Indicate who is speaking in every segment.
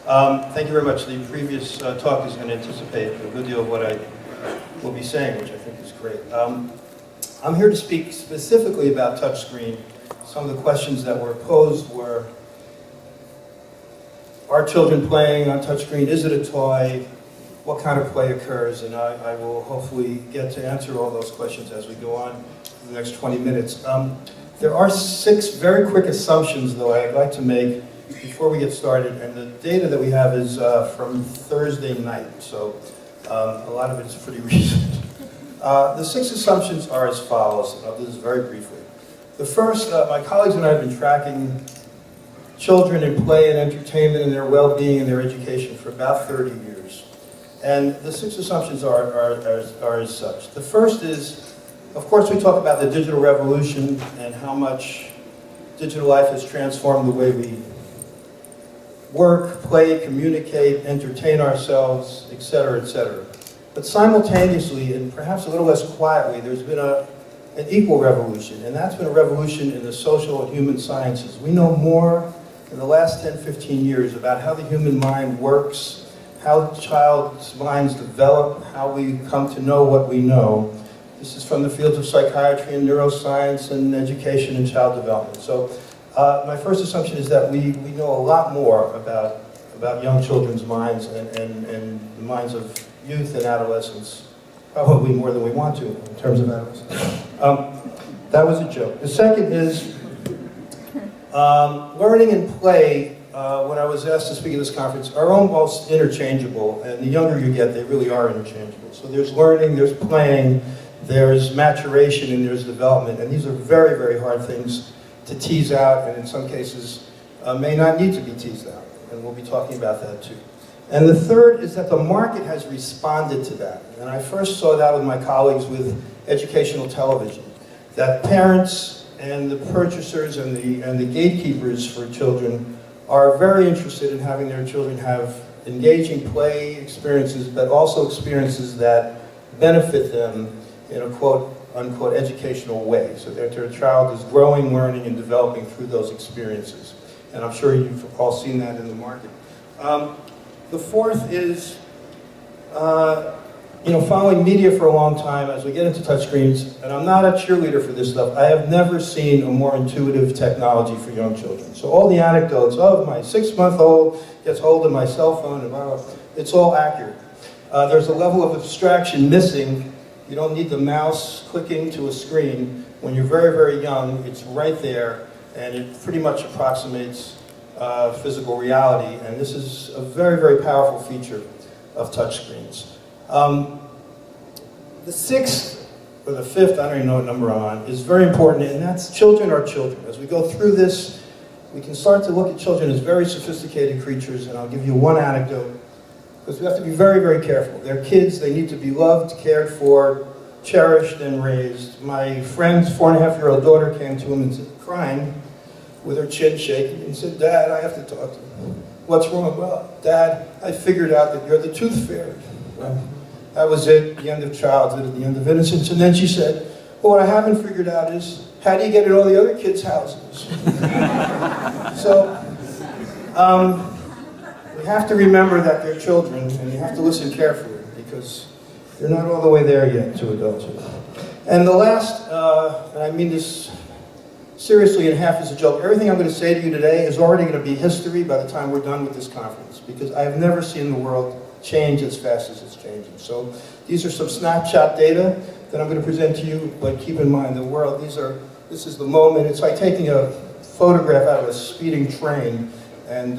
Speaker 1: Thank you very much. The previous talk is going to anticipate a good deal of what I will be saying, which I think is great. I'm here to speak specifically about touchscreen. Some of the questions that were posed were, are children playing on touchscreen? Is it a toy? What kind of play occurs? And I will hopefully get to answer all those questions as we go on for the next 20 minutes. There are 6 very quick assumptions, though, I'd like to make before we get started. And the data that we have is from Thursday night, so a lot of it is pretty recent. The 6 assumptions are as follows, and I'll do this very briefly. The first, my colleagues and I have been tracking children in play and entertainment and their well-being and their education for about 30 years. And the 6 assumptions are as such. The first is, of course, we talk about the digital revolution and how much digital life has transformed the way we work, play, communicate, entertain ourselves, etc., etc. But simultaneously, and perhaps a little less quietly, there's been an equal revolution, and that's been a revolution in the social and human sciences. We know more in the last 10, 15 years about how the human mind works, how child's minds develop, how we come to know what we know. This is from the fields of psychiatry and neuroscience and education and child development. So my first assumption is that we know a lot more about young children's minds and the minds of youth and adolescents, probably more than we want to in terms of adolescents. That was a joke. The second is learning and play, when I was asked to speak at this conference, are almost interchangeable, and the younger you get, they really are interchangeable. So there's learning, there's playing, there's maturation, and there's development, and these are very, very hard things to tease out, and in some cases may not need to be teased out, and we'll be talking about that too. And the third is that the market has responded to that, and I first saw that with my colleagues with educational television, that parents and the purchasers and the gatekeepers for children are very interested in having their children have engaging play experiences, but also experiences that benefit them in a quote-unquote educational way, so that their child is growing, learning, and developing through those experiences. And I'm sure you've all seen that in the market. The fourth is, following media for a long time as we get into touchscreens, and I'm not a cheerleader for this stuff, I have never seen a more intuitive technology for young children. So all the anecdotes of my 6-month-old gets hold of my cell phone and blah, blah, it's all accurate. There's a level of abstraction missing. You don't need the mouse clicking to a screen. When you're very, very young, it's right there, and it pretty much approximates physical reality, and this is a very, very powerful feature of touchscreens. The 6th, or the 5th, I don't even know what number I'm on, is very important, and that's children are children. As we go through this, we can start to look at children as very sophisticated creatures, and I'll give you one anecdote, because we have to be very, very careful. They're kids, they need to be loved, cared for, cherished, and raised. My friend's 4.5-year-old daughter came to him and said, crying, with her chin shaking, and said, Dad, I have to talk to you. What's wrong? Well, Dad, I figured out that you're the tooth fairy. Well, that was it, the end of childhood, at the end of innocence. And then she said, well, what I haven't figured out is, how do you get in all the other kids' houses? So, we have to remember that they're children, and you have to listen carefully, because they're not all the way there yet to adulthood. And the last, and I mean this seriously and half as a joke, everything I'm going to say to you today is already going to be history by the time we're done with this conference, because I have never seen the world change as fast as it's changing. So these are some snapshot data that I'm going to present to you, but keep in mind the world, this is the moment. It's like taking a photograph out of a speeding train, and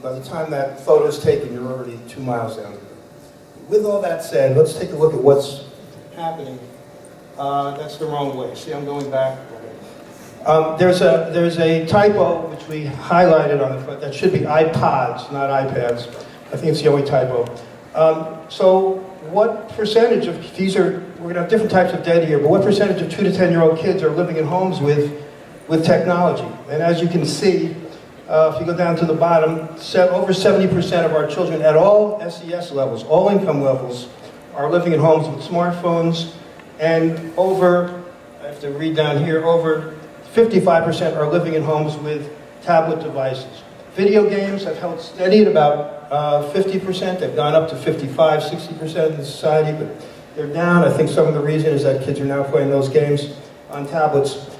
Speaker 1: by the time that photo is taken, you're already 2 miles down the road. With all that said, let's take a look at what's happening. That's the wrong way. See, I'm going back. There's a typo which we highlighted on the front that should be iPods, not iPads. I think it's the only typo. So what percentage of we're going to have different types of data here, but what percentage of 2 to 10-year-old kids are living in homes with technology? And as you can see, if you go down to the bottom, over 70% of our children at all SES levels, all income levels, are living in homes with smartphones, and I have to read down here, over 55% are living in homes with tablet devices. Video games have held steady at about 50%. They've gone up to 55, 60% in the society, but they're down. I think some of the reason is that kids are now playing those games on tablets.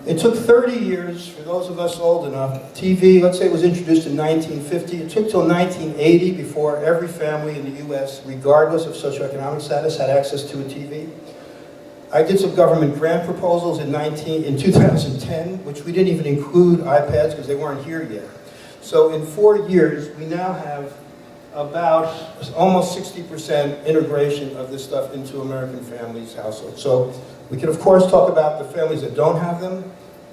Speaker 1: It took 30 years, for those of us old enough. TV, let's say it was introduced in 1950. It took till 1980 before every family in the US, regardless of socioeconomic status, had access to a TV. I did some government grant proposals in 2010, which we didn't even include iPads because they weren't here yet. So in 4 years, we now have about almost 60% integration of this stuff into American families' households. So we can, of course, talk about the families that don't have them,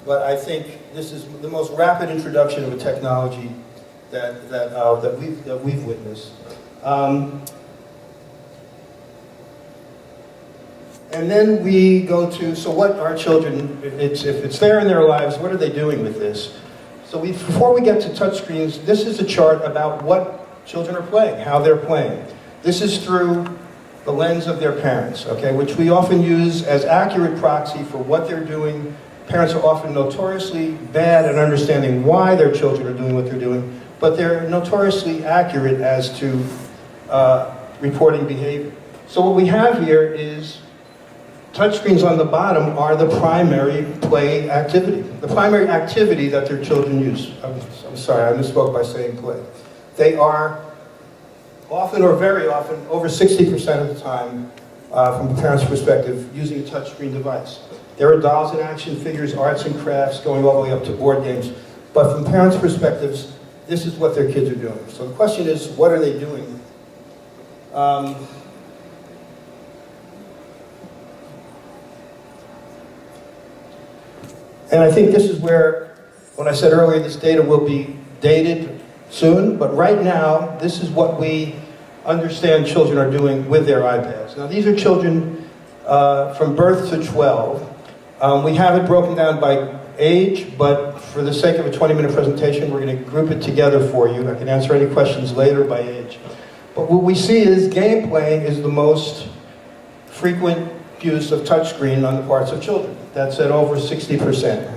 Speaker 1: but I think this is the most rapid introduction of a technology that we've witnessed. And then we go to, so what are children, if it's there in their lives, what are they doing with this? So before we get to touchscreens, this is a chart about what children are playing, how they're playing. This is through the lens of their parents, okay, which we often use as accurate proxy for what they're doing. Parents are often notoriously bad at understanding why their children are doing what they're doing, but they're notoriously accurate as to reporting behavior. So what we have here is touchscreens on the bottom are the primary play activity, the primary activity that their children use. I'm sorry, I misspoke by saying play. They are often, or very often, over 60% of the time, from a parent's perspective, using a touchscreen device. There are dolls and action figures, arts and crafts, going all the way up to board games. But from parents' perspectives, this is what their kids are doing. So the question is, what are they doing? And I think this is where, when I said earlier, this data will be dated soon, but right now, this is what we understand children are doing with their iPads. Now, these are children from birth to 12. We have it broken down by age, but for the sake of a 20-minute presentation, we're going to group it together for you. I can answer any questions later by age. But what we see is game playing is the most frequent use of touchscreen on the parts of children. That's at over 60%.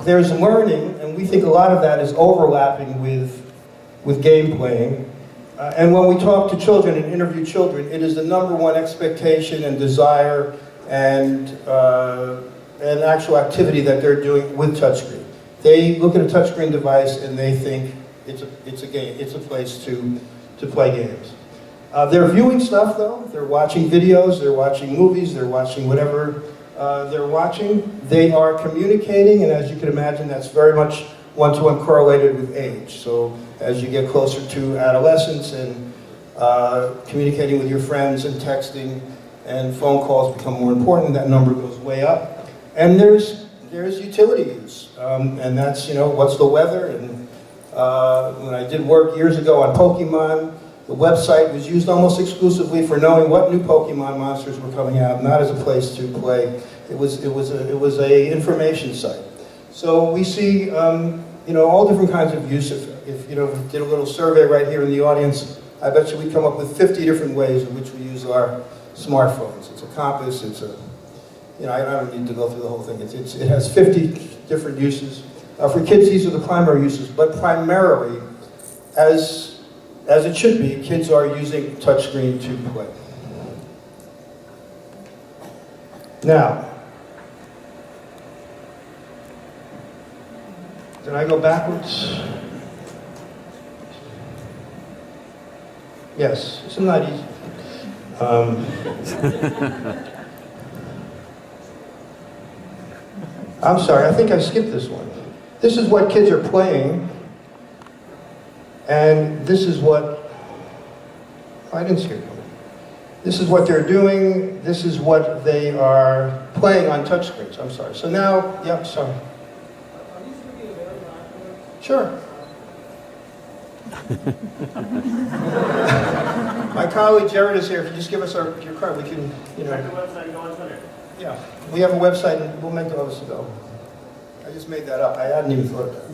Speaker 1: There's learning, and we think a lot of that is overlapping with game playing. And when we talk to children and interview children, it is the #1 expectation and desire and actual activity that they're doing with touchscreen. They look at a touchscreen device and they think it's a game, it's a place to play games. They're viewing stuff though. They're watching videos, they're watching movies, they're watching whatever they're watching. They are communicating, and as you can imagine, that's very much one-to-one correlated with age. So as you get closer to adolescence and communicating with your friends and texting and phone calls become more important, that number goes way up. And there's utility use, and that's, what's the weather? And when I did work years ago on Pokemon, the website was used almost exclusively for knowing what new Pokemon monsters were coming out, not as a place to play. It was a information site. So we see, all different kinds of use. If we did a little survey right here in the audience, I bet you we'd come up with 50 different ways in which we use our smartphones. It's a compass. It's a, I don't need to go through the whole thing. It has 50 different uses. For kids, these are the primary uses, but primarily, as it should be, kids are using touchscreen to play. Now, did I go backwards? Yes, it's not easy. I'm sorry, I think I skipped this one. This is what kids are playing. And this is what, I didn't see it. This is what they're doing. This is what they are playing on touchscreens. I'm sorry. So now, yeah, sorry.
Speaker 2: Are these going to be available afterwards?
Speaker 1: Sure. My colleague Jared is here. If you just give us your card, we can,
Speaker 2: Check the website and go on Twitter.
Speaker 1: Yeah, we have a website and we'll make those go. I just made that up. I hadn't even thought of that.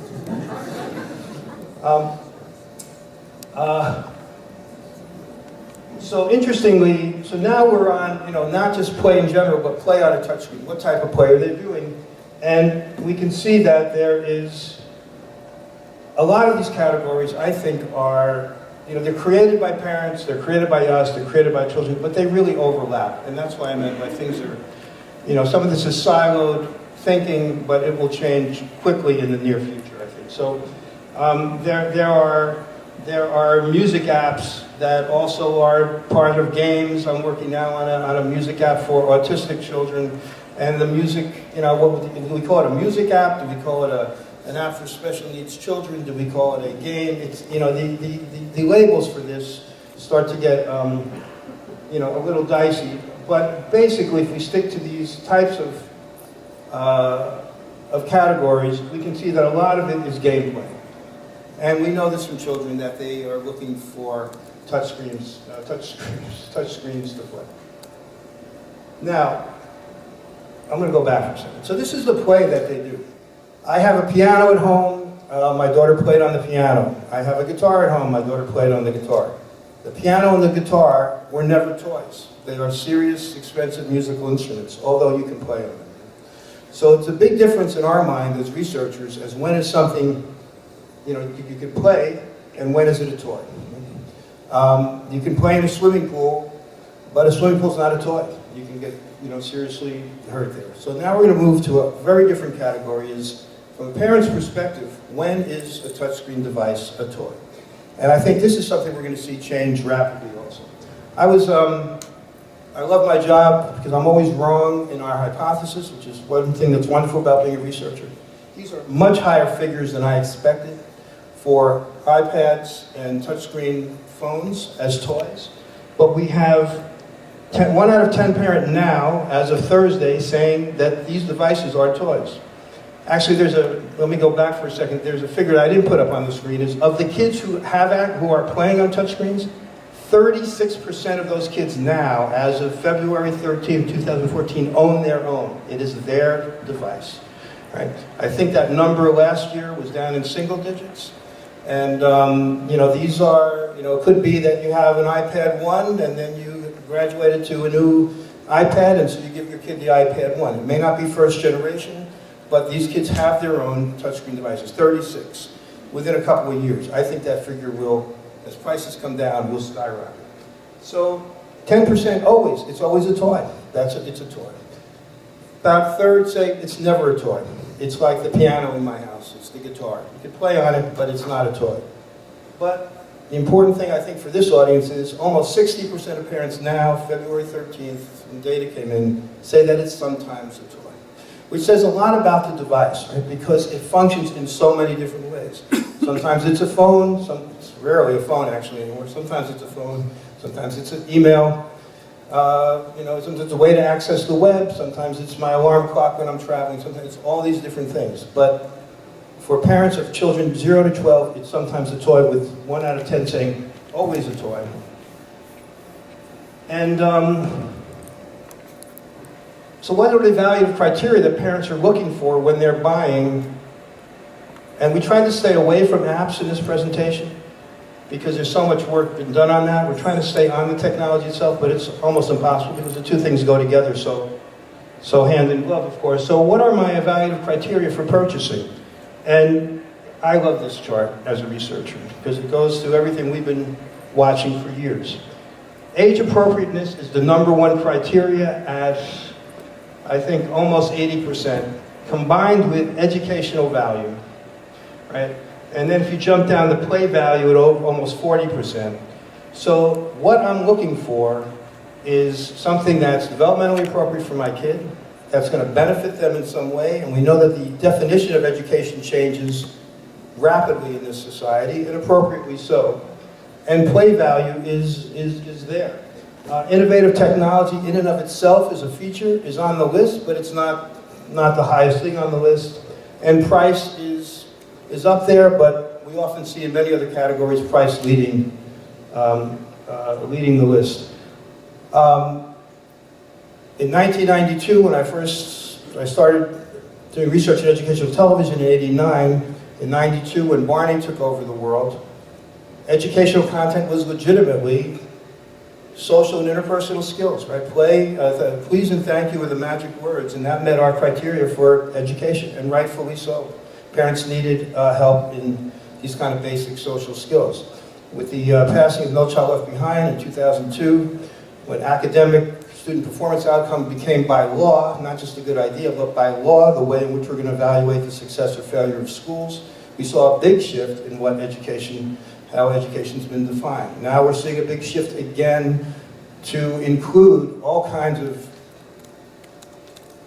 Speaker 1: So interestingly, so now we're on, not just play in general, but play on a touchscreen. What type of play are they doing? And we can see that there is a lot of these categories, I think, are, they're created by parents, they're created by us, they're created by children, but they really overlap. And that's why I meant by things are, some of this is siloed thinking, but it will change quickly in the near future, I think. So there are music apps that also are part of games. I'm working now on a music app for autistic children. And the music, do we call it a music app? Do we call it an app for special needs children? Do we call it a game? It's, the labels for this start to get, a little dicey. But basically, if we stick to these types of categories, we can see that a lot of it is gameplay. And we know this from children that they are looking for touch screens to play. Now, I'm going to go back for a second. So this is the play that they do. I have a piano at home. My daughter played on the piano. I have a guitar at home. My daughter played on the guitar. The piano and the guitar were never toys. They are serious, expensive musical instruments, although you can play on them. So it's a big difference in our mind as researchers as when is something, you can play, and when is it a toy? You can play in a swimming pool, but a swimming pool is not a toy. You can get, seriously hurt there. So now we're going to move to a very different category. Is from a parent's perspective, when is a touchscreen device a toy? And I think this is something we're going to see change rapidly also. I love my job because I'm always wrong in our hypothesis, which is one thing that's wonderful about being a researcher. These are much higher figures than I expected for iPads and touchscreen phones as toys. But we have 1 out of 10 parents now, as of Thursday, saying that these devices are toys. Actually, let me go back for a second. There's a figure that I didn't put up on the screen. Is of the kids who are playing on touchscreens, 36% of those kids now, as of February 13, 2014, own their own. It is their device. Right? I think that number last year was down in single digits. And, these are, it could be that you have an iPad 1 and then you graduated to a new iPad, and so you give your kid the iPad 1. It may not be first generation, but these kids have their own touchscreen devices, 36, within a couple of years. I think that figure will, as prices come down, will skyrocket. So 10% always, it's always a toy. It's a toy. About a third say it's never a toy. It's like the piano in my house, it's the guitar. You can play on it, but it's not a toy. But the important thing, I think, for this audience is almost 60% of parents now, February 13th, when data came in, say that it's sometimes a toy. Which says a lot about the device, right? Because it functions in so many different ways. Sometimes it's a phone, it's rarely a phone actually anymore. Sometimes it's a phone, sometimes it's an email. Sometimes it's a way to access the web, sometimes it's my alarm clock when I'm traveling, sometimes it's all these different things. But for parents of children 0 to 12, it's sometimes a toy, with 1 out of 10 saying, always a toy. And so what are the evaluative criteria that parents are looking for when they're buying? And we tried to stay away from apps in this presentation because there's so much work been done on that. We're trying to stay on the technology itself, but it's almost impossible because the two things go together so hand in glove, of course. So what are my evaluative criteria for purchasing? And I love this chart as a researcher because it goes through everything we've been watching for years. Age appropriateness is the #1 criteria at, I think, almost 80%, combined with educational value, right? And then if you jump down the play value at almost 40%. So what I'm looking for is something that's developmentally appropriate for my kid, that's going to benefit them in some way, and we know that the definition of education changes rapidly in this society, and appropriately so. And play value is there. Innovative technology in and of itself is a feature, is on the list, but it's not the highest thing on the list. And price is up there, but we often see in many other categories price leading the list. In 1992, when I started doing research in educational television in '89, in '92 when Barney took over the world, educational content was legitimately social and interpersonal skills, right? Play, please and thank you were the magic words, and that met our criteria for education, and rightfully so. Parents needed help in these kind of basic social skills. With the passing of No Child Left Behind in 2002, when academic student performance outcome became by law, not just a good idea, but by law, the way in which we're going to evaluate the success or failure of schools, we saw a big shift in how education's been defined. Now we're seeing a big shift again to include all kinds of,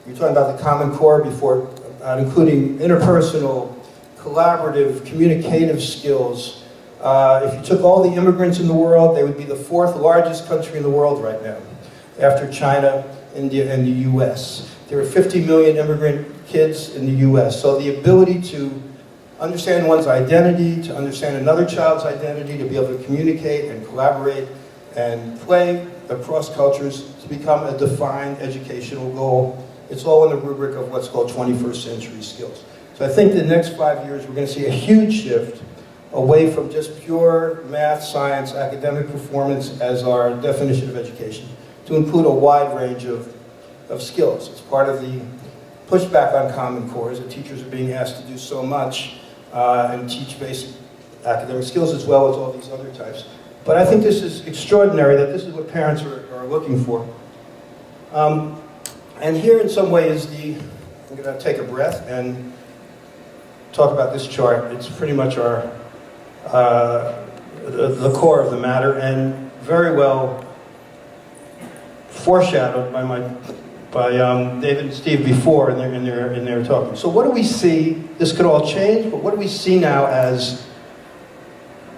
Speaker 1: you're talking about the Common Core before, including interpersonal, collaborative, communicative skills. If you took all the immigrants in the world, they would be the 4th largest country in the world right now, after China, India, and the US. There are 50 million immigrant kids in the US, so the ability to understand one's identity, to understand another child's identity, to be able to communicate and collaborate and play across cultures, to become a defined educational goal. It's all in the rubric of what's called 21st century skills. So I think the next 5 years we're going to see a huge shift away from just pure math, science, academic performance as our definition of education, to include a wide range of skills. It's part of the pushback on Common Core is that teachers are being asked to do so much and teach basic academic skills as well as all these other types. But I think this is extraordinary, that this is what parents are looking for. And here in some way is I'm going to take a breath and talk about this chart. It's pretty much the core of the matter, and very well foreshadowed by David and Steve before in their talking. So what do we see? This could all change, but what do we see now as,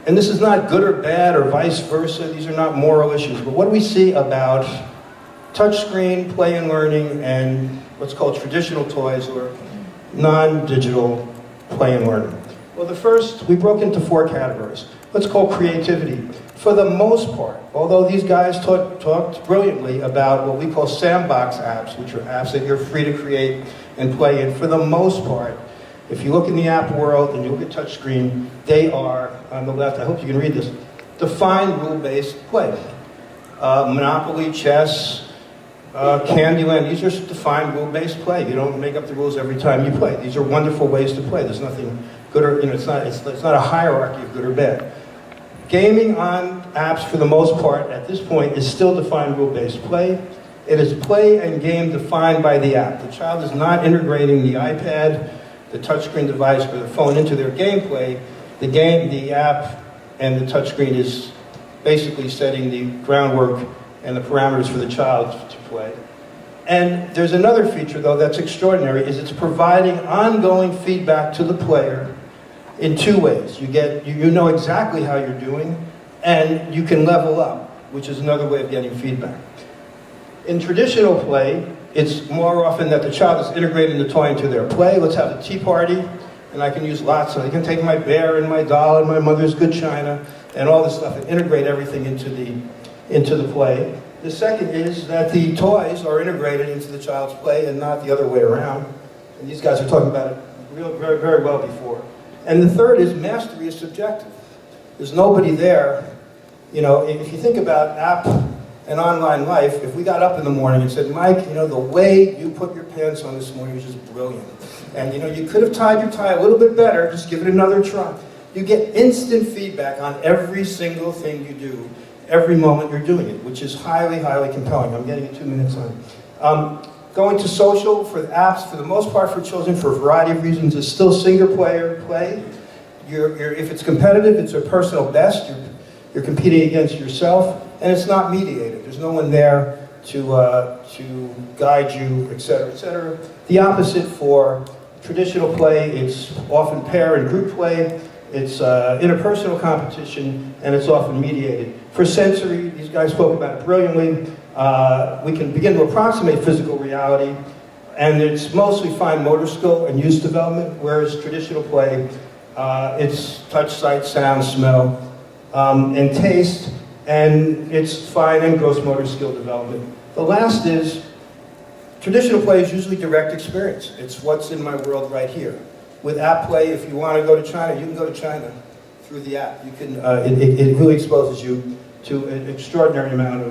Speaker 1: and this is not good or bad or vice versa, these are not moral issues, but what do we see about touchscreen, play and learning, and what's called traditional toys or non-digital play and learning? Well, the first, we broke into 4 categories. Let's call creativity. For the most part, although these guys talked brilliantly about what we call sandbox apps, which are apps that you're free to create and play in, for the most part, if you look in the app world and you look at touchscreen, they are, on the left, I hope you can read this, defined rule-based play. Monopoly, chess, Candyland, these are defined rule-based play. You don't make up the rules every time you play. These are wonderful ways to play. There's nothing good or, it's not a hierarchy of good or bad. Gaming on apps, for the most part, at this point, is still defined rule-based play. It is play and game defined by the app. The child is not integrating the iPad, the touchscreen device, or the phone into their gameplay. The app, and the touchscreen is basically setting the groundwork and the parameters for the child to play. And there's another feature, though, that's extraordinary, is it's providing ongoing feedback to the player in 2 ways. You know exactly how you're doing, and you can level up, which is another way of getting feedback. In traditional play, it's more often that the child is integrating the toy into their play. Let's have a tea party, and I can use lots of, I can take my bear and my doll and my mother's good china and all this stuff and integrate everything into the play. The second is that the toys are integrated into the child's play and not the other way around. And these guys are talking about it very, very well before. And the third is mastery is subjective. There's nobody there. You know, if you think about app and online life, if we got up in the morning and said, Mike, you know, the way you put your pants on this morning was just brilliant. And, you know, you could have tied your tie a little bit better, just give it another try. You get instant feedback on every single thing you do, every moment you're doing it, which is highly, highly compelling. I'm getting 2 minutes on. Going to social for the apps, for the most part for children, for a variety of reasons, is still single-player play. If it's competitive, it's a personal best. You're competing against yourself, and it's not mediated. There's no one there to guide you, et cetera, et cetera. The opposite for traditional play, it's often pair and group play. It's interpersonal competition, and it's often mediated. For sensory, these guys spoke about it brilliantly. We can begin to approximate physical reality, and it's mostly fine motor skill and use development, whereas traditional play, it's touch, sight, sound, smell, and taste, and it's fine and gross motor skill development. The last is, traditional play is usually direct experience. It's what's in my world right here. With app play, if you want to go to China, you can go to China through the app. You can, it really exposes you to an extraordinary amount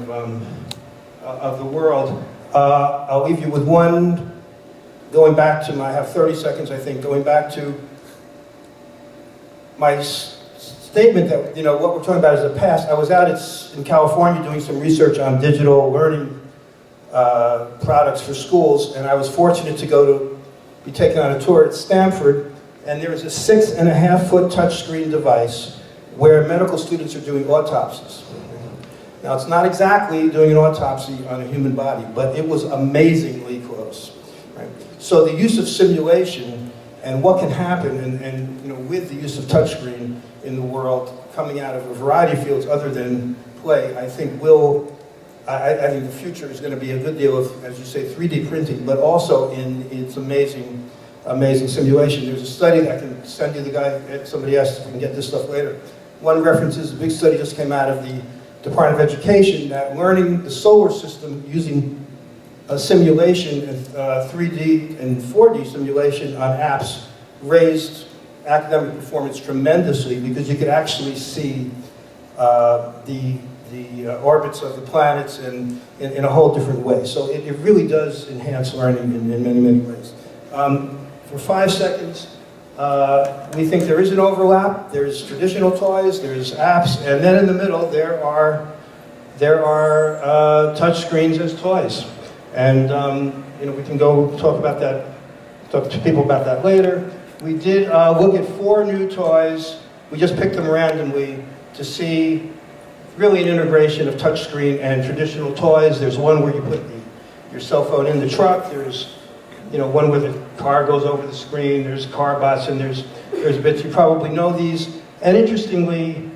Speaker 1: of the world. I'll leave you with one, going back to I have 30 seconds, I think, going back to my statement that, what we're talking about is the past. I was out in California doing some research on digital learning products for schools, and I was fortunate to be taken on a tour at Stanford, and there is a 6.5-foot touchscreen device where medical students are doing autopsies. Now, it's not exactly doing an autopsy on a human body, but it was amazingly close. Right? So the use of simulation and what can happen, and with the use of touchscreen in the world coming out of a variety of fields other than play, I think I think the future is going to be a good deal of, as you say, 3D printing, but also in its amazing simulation. There's a study that I can send you, somebody asked if we can get this stuff later. One reference is a big study just came out of the Department of Education that learning the solar system using a simulation, 3D and 4D simulation on apps raised academic performance tremendously because you could actually see the orbits of the planets in a whole different way. So it really does enhance learning in many, many ways. For 5 seconds, we think there is an overlap. There's traditional toys, there's apps, and then in the middle there are touch screens as toys. And we can go talk to people about that later. We did look at 4 new toys. We just picked them randomly to see really an integration of touchscreen and traditional toys. There's one where you put your cell phone in the truck. There's one where the car goes over the screen. There's car bots, and there's bits. You probably know these. And interestingly,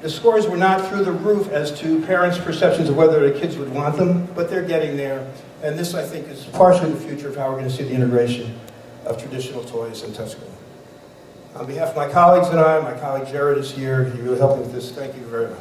Speaker 1: the scores were not through the roof as to parents' perceptions of whether the kids would want them, but they're getting there. And this, I think, is partially the future of how we're going to see the integration of traditional toys and touchscreen. On behalf of my colleagues and my colleague Jared is here. He really helped me with this. Thank you very much.